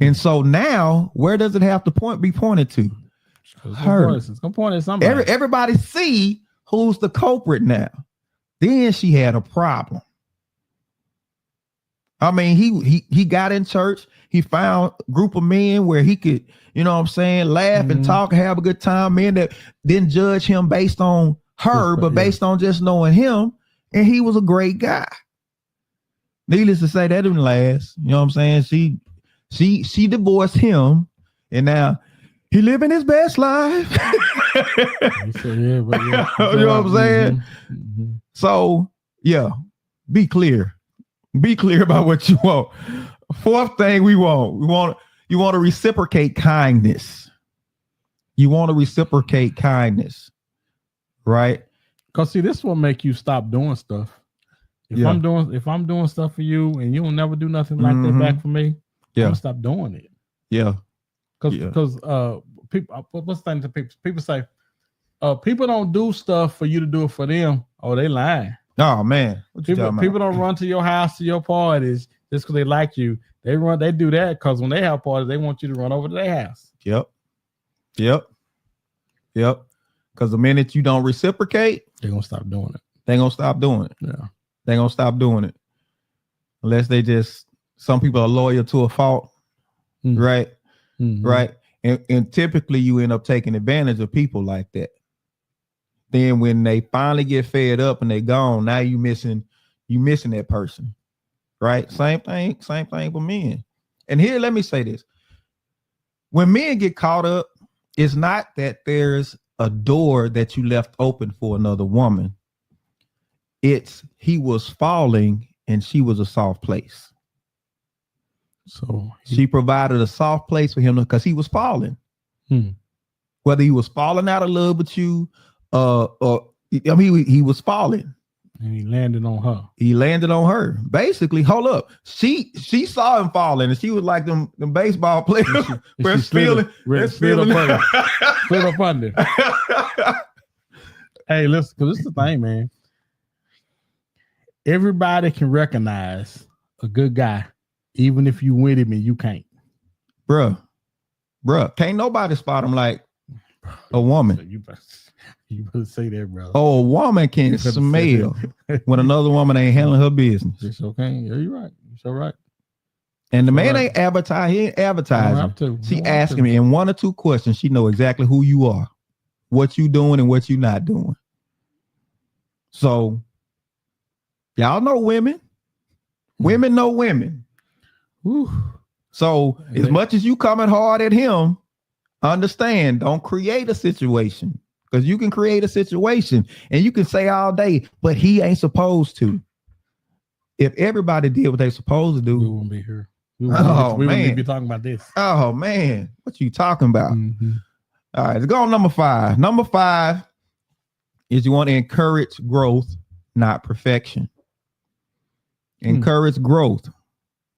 And so now, where does it have to be pointed to? Her. It's gonna point at somebody. Everybody see who's the culprit now. Then she had a problem. I mean, he got in church. He found a group of men where he could, you know what I'm saying, laugh and talk, have a good time. Men that didn't judge him based on her, but based on just knowing him. And he was a great guy. Needless to say, that didn't last. You know what I'm saying? She divorced him, and now he living his best life. You know what I'm saying? Mm-hmm. So yeah, be clear. Be clear about what you want. Fourth thing you want to reciprocate kindness. You want to reciprocate kindness, right? Because see, this will make you stop doing stuff. If I'm doing stuff for you and you will never do nothing like that back for me, I'm gonna stop doing it. Yeah. Because people, what's the thing to people? People say, people don't do stuff for you to do it for them. Oh, they lying. Oh man. People don't run to your house, to your parties just because they like you. They do that because when they have parties, they want you to run over to their house. Yep. Because the minute you don't reciprocate, they're gonna stop doing it. They're gonna stop doing it. Yeah. They're gonna stop doing it. Unless some people are loyal to a fault. Right. Mm-hmm. Right. And typically you end up taking advantage of people like that. Then when they finally get fed up and they gone, now you missing that person. Right? Same thing for men. And here, let me say this. When men get caught up, it's not that there's a door that you left open for another woman. It's he was falling and she was a soft place. So she provided a soft place for him because he was falling. Whether he was falling out of love with you, he was falling. And he landed on her. He landed on her. Basically, hold up. She saw him falling, and she was like them baseball players. Slid up under. Hey, listen, because this is the thing, man. Everybody can recognize a good guy, even if you with him and you can't. Bruh. Can't nobody spot him like a woman. You better say that, brother. Oh, a woman can smell when another woman ain't handling her business. It's okay. Yeah, you're right. It's all right. And the man ain't advertising. He ain't advertising. She asking me in one or two questions. She know exactly who you are, what you doing, and what you not doing. So, y'all know women. Women know women. Whew. So, as much as you coming hard at him, understand, don't create a situation. Because you can create a situation and you can say all day, but he ain't supposed to. If everybody did what they supposed to do, we wouldn't be here. We wouldn't be talking about this. Oh man, what you talking about? Mm-hmm. All right, let's go on number 5. Number 5 is you want to encourage growth, not perfection. Encourage growth,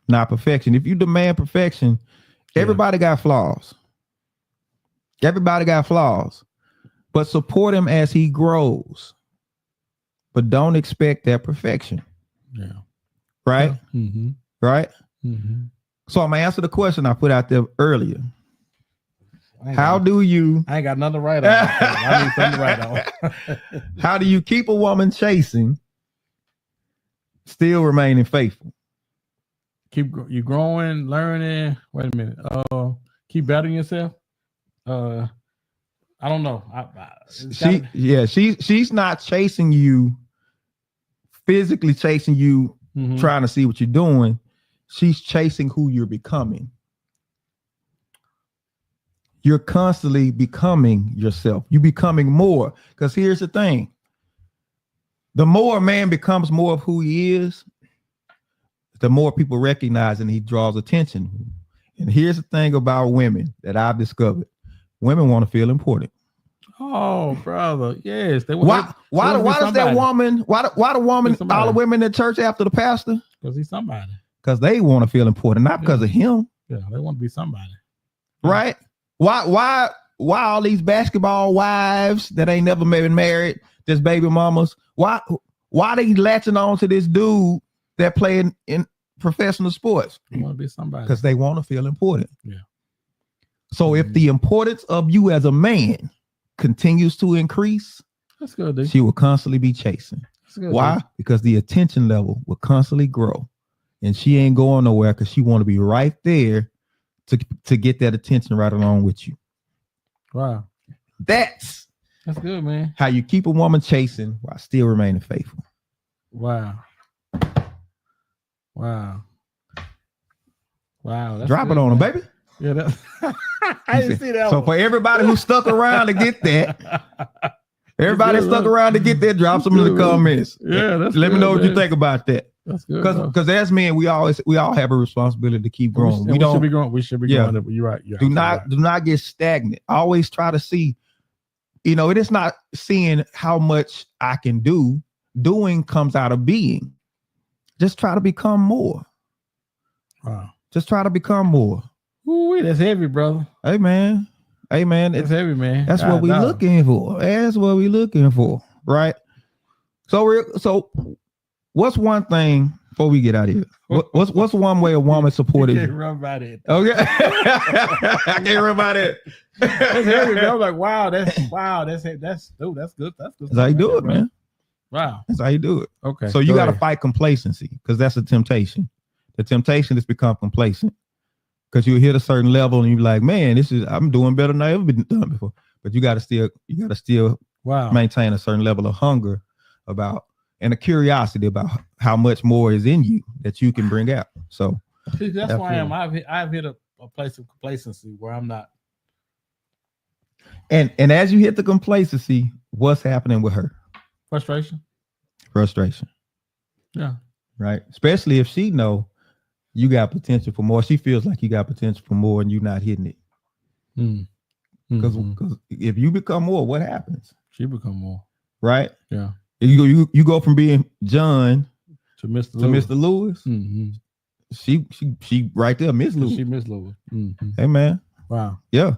not perfection. If you demand perfection, everybody got flaws. Everybody got flaws. But support him as he grows. But don't expect that perfection. Yeah. Right? Yeah. Mm-hmm. Right? Mm-hmm. So I'm going to answer the question I put out there earlier. How do you... I ain't got nothing to write on. I need something to write on. How do you keep a woman chasing, still remaining faithful? Keep you growing, learning. Wait a minute. Keep bettering yourself. I don't know. She's not chasing you, physically chasing you, trying to see what you're doing. She's chasing who you're becoming. You're constantly becoming yourself. You're becoming more. Because here's the thing. The more a man becomes more of who he is, the more people recognize and he draws attention. And here's the thing about women that I've discovered. Women want to feel important. Oh, brother. Yes. Why does that woman, why the woman, all the women in church after the pastor? Because he's somebody. Because they want to feel important, not because of him. Yeah, they want to be somebody. Right? Why all these basketball wives that ain't never been married, just baby mamas? Why they latching on to this dude that playing in professional sports? You want to be somebody because they want to feel important. Yeah. So if the importance of you as a man continues to increase, that's good, dude. She will constantly be chasing. Good, why? Dude. Because the attention level will constantly grow, and she ain't going nowhere because she want to be right there to get that attention right along with you. Wow. That's good, man. How you keep a woman chasing while still remaining faithful. Wow. That's Drop good, it on man. them, baby. Yeah, that's I didn't see that. So for everybody who stuck around to get that, everybody stuck around to get that, drop some in the comments. Yeah, that's let good, me know man. what you think about that. That's good. Because as men, we all have a responsibility to keep growing. We should be growing. We should be growing. You're right. Do not get stagnant. Always try to see. It is not seeing how much I can do. Doing comes out of being. Just try to become more. Wow. Just try to become more. Ooh, that's heavy, brother. Hey man. That's heavy, man. That's what we're looking for. That's what we're looking for, right? So what's one thing before we get out of here? What's one way a woman supported you? Can't run by that. Okay. I can't run by that. That's heavy, man. I was like, wow, that's good. That's good. That's how you do it, man. Wow. That's how you do it. Okay. So you got to fight complacency because that's a temptation. The temptation is become complacent because you hit a certain level and you're like, man, I'm doing better than I ever been done before. But you got to still maintain a certain level of hunger and a curiosity about how much more is in you that you can bring out. So that's why I've hit a place of complacency where I'm not. And as you hit the complacency, what's happening with her? Frustration. Yeah. Right. Especially if she know you got potential for more. She feels like you got potential for more and you're not hitting it. Because if you become more, what happens? She become more. Right? Yeah. You go from being John to Mr. Lewis. Mm-hmm. She right there, Miss Lewis. She Miss Lewis. Mm-hmm. Hey man. Wow. Yeah.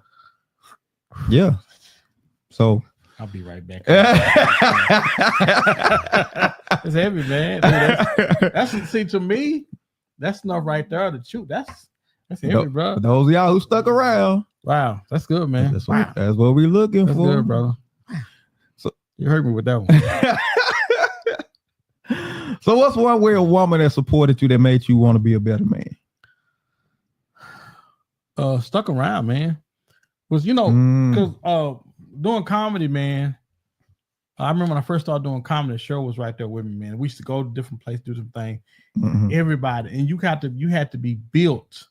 So I'll be right back. It's heavy, man. That's see, to me, that's enough right there to shoot. That's heavy, bro. Those of y'all who stuck around. Wow, that's good, man. That's what we're looking for. Good, brother. So you heard me with that one. So what's one way a woman that supported you that made you want to be a better man? Stuck around, man. Was because doing comedy, man. I remember when I first started doing comedy, the show was right there with me, man. We used to go to different places, do some things. Mm-hmm. Everybody, and you had to be built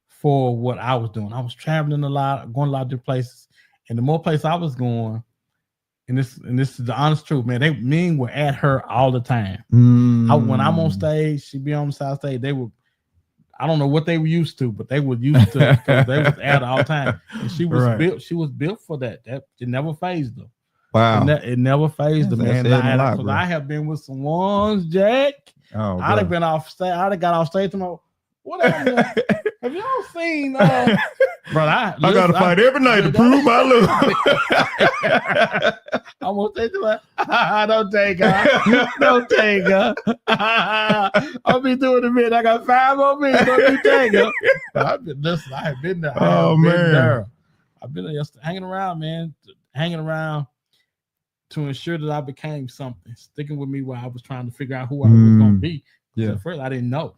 for what I was doing. I was traveling a lot, going a lot of different places, and the more places I was going, and this is the honest truth, man. Men were at her all the time. When I'm on stage, she'd be on the side stage. They would. I don't know what they were used to, but they were used to it because they was at all the time. And she was built. She was built for that. That it never phased her. Wow, it never phased her, man. Because I have been with some ones, Jack. Oh, I'd have been off stage. I'd have got off stage tomorrow. What have y'all seen? Bro, I gotta fight every night to prove my love. I'm gonna say to her, don't take her. Don't take her. I'll be doing a minute. I got 5 on me. Don't you take her. I have been there. I've been there just hanging around, man. Hanging around to ensure that I became something. Sticking with me while I was trying to figure out who I was gonna be. Yeah. At first I didn't know.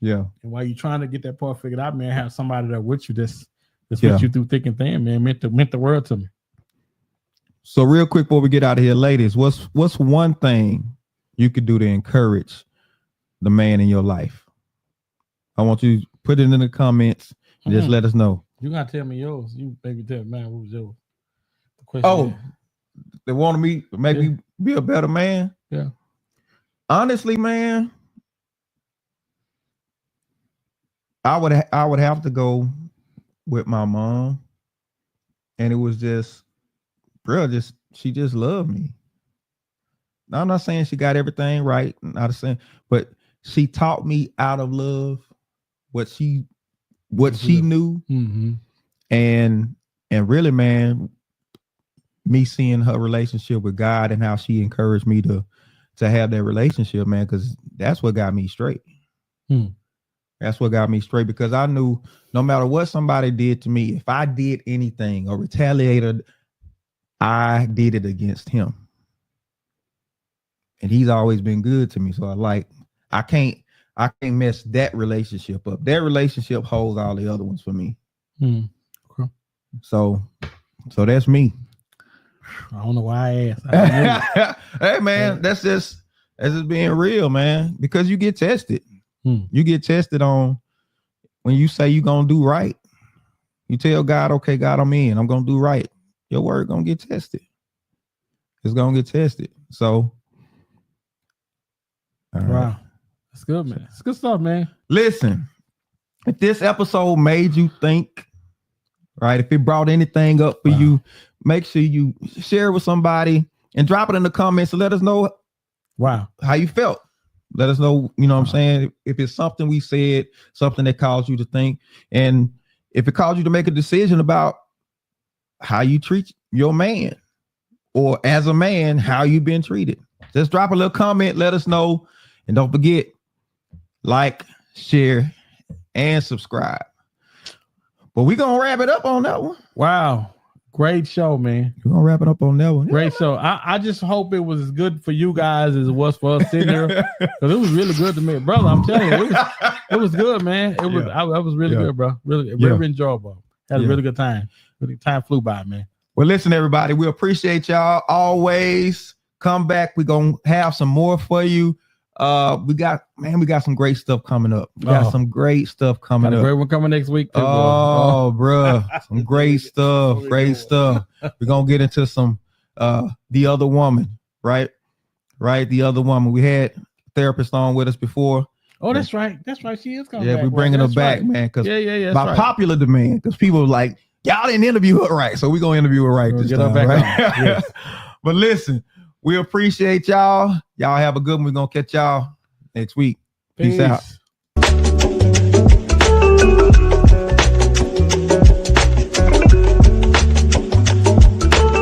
Yeah. And while you're trying to get that part figured out, man, have somebody there with you that's with you through thick and thin, man, meant the world to me. So real quick before we get out of here, ladies, what's one thing you could do to encourage the man in your life? I want you to put it in the comments and just let us know. You gotta tell me yours. You maybe tell me, man, what was yours? The question they wanted me to make me be a better man. Yeah. Honestly, man, I would have to go with my mom, and it was just, she just loved me. Now, I'm not saying she got everything right, not saying, but she taught me out of love what she knew, and really, man, me seeing her relationship with God and how she encouraged me to have that relationship, man, because that's what got me straight. That's what got me straight, because I knew no matter what somebody did to me, if I did anything or retaliated, I did it against him. And he's always been good to me. So I can't mess that relationship up. That relationship holds all the other ones for me. Okay. So that's me. I don't know why I asked. Hey man, that's just being real, man. Because you get tested. You get tested on when you say you're gonna do right. You tell God, okay, God, I'm in. I'm gonna do right. Your word gonna get tested. It's gonna get tested. So wow. Right. That's good, man. It's good stuff, man. Listen, if this episode made you think, right? If it brought anything up for you, make sure you share it with somebody and drop it in the comments and let us know how you felt. Let us know, you know what I'm saying? If it's something we said, something that caused you to think, and if it caused you to make a decision about how you treat your man, or as a man, how you've been treated. Just drop a little comment, let us know, and don't forget, like, share, and subscribe. But we're going to wrap it up on that one. Wow. Great show, man. We're going to wrap it up on that one. Great show. I just hope it was as good for you guys as it was for us sitting there. Because it was really good to me. Brother, I'm telling you, it was good, man. It was I was really good, bro. Really enjoyable. Had a really good time. Really, time flew by, man. Well, listen, everybody, we appreciate y'all. Always come back. We're going to have some more for you. We got some great stuff coming up. We got some great stuff coming up. Great one coming next week. Bro, some great stuff. Great stuff. We're gonna get into some The Other Woman, right? The Other Woman. We had a therapist on with us before. Oh, that's right. She is coming back. Yeah, we're bringing her back, man. Because by popular demand, because people were like, y'all didn't interview her right, so we're gonna interview her right this time, right? Yes. But listen. We appreciate y'all. Y'all have a good one. We're going to catch y'all next week. Peace out.